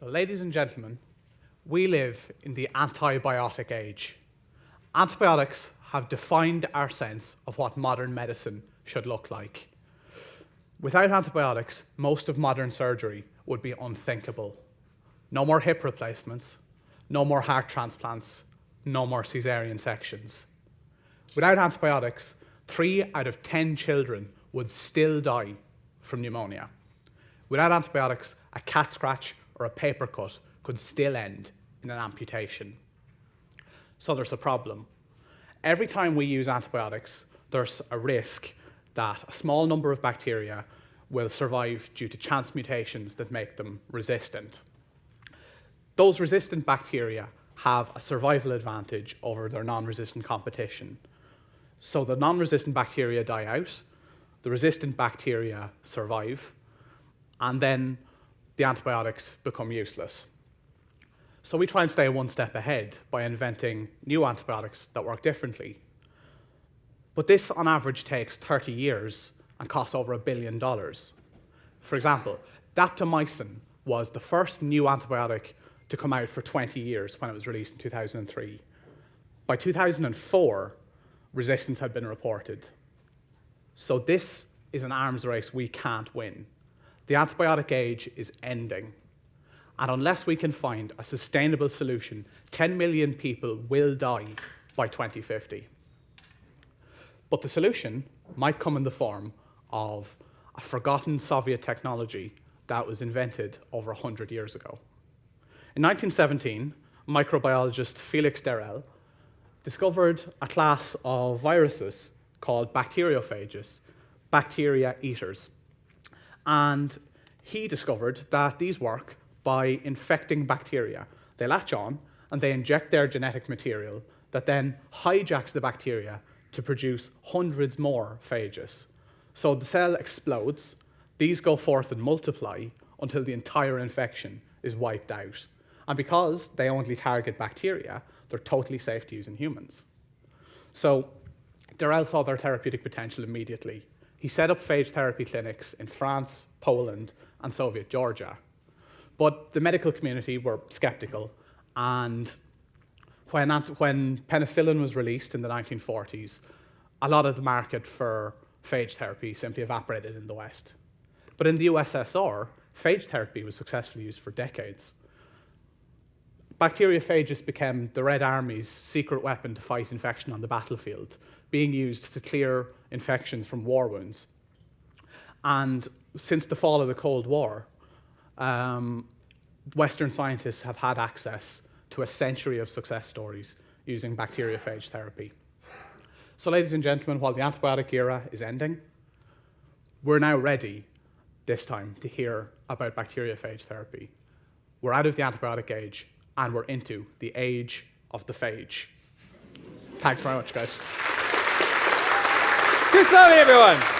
So, ladies and gentlemen, we live in the antibiotic age. Antibiotics have defined our sense of what modern medicine should look like. Without antibiotics, most of modern surgery would be unthinkable. No more hip replacements, no more heart transplants, no more caesarean sections. Without antibiotics, 3 out of 10 children would still die from pneumonia. Without antibiotics, a cat scratch or a paper cut could still end in an amputation. So there's a problem. Every time we use antibiotics, there's a risk that a small number of bacteria will survive due to chance mutations that make them resistant. Those resistant bacteria have a survival advantage over their non-resistant competition. So the non-resistant bacteria die out, the resistant bacteria survive, and then the antibiotics become useless. So we try and stay one step ahead by inventing new antibiotics that work differently. But this, on average, takes 30 years and costs over $1 billion. For example, daptomycin was the first new antibiotic to come out for 20 years when it was released in 2003. By 2004, resistance had been reported. So this is an arms race we can't win. The antibiotic age is ending. And unless we can find a sustainable solution, 10 million people will die by 2050. But the solution might come in the form of a forgotten Soviet technology that was invented over 100 years ago. In 1917, microbiologist Felix Darel discovered a class of viruses called bacteriophages, bacteria eaters. And he discovered that these work by infecting bacteria. They latch on and they inject their genetic material that then hijacks the bacteria to produce hundreds more phages. So the cell explodes, these go forth and multiply until the entire infection is wiped out. And because they only target bacteria, they're totally safe to use in humans. So Darel saw their therapeutic potential immediately. He set up phage therapy clinics in France, Poland, and Soviet Georgia. But the medical community were skeptical, and when penicillin was released in the 1940s, a lot of the market for phage therapy simply evaporated in the West. But in the USSR, phage therapy was successfully used for decades. Bacteriophages became the Red Army's secret weapon to fight infection on the battlefield, being used to clear infections from war wounds. And since the fall of the Cold War, Western scientists have had access to a century of success stories using bacteriophage therapy. So, ladies and gentlemen, while the antibiotic era is ending, we're now ready this time to hear about bacteriophage therapy. We're out of the antibiotic age, and we're into the age of the phage. Thanks very much, guys. Good study, everyone.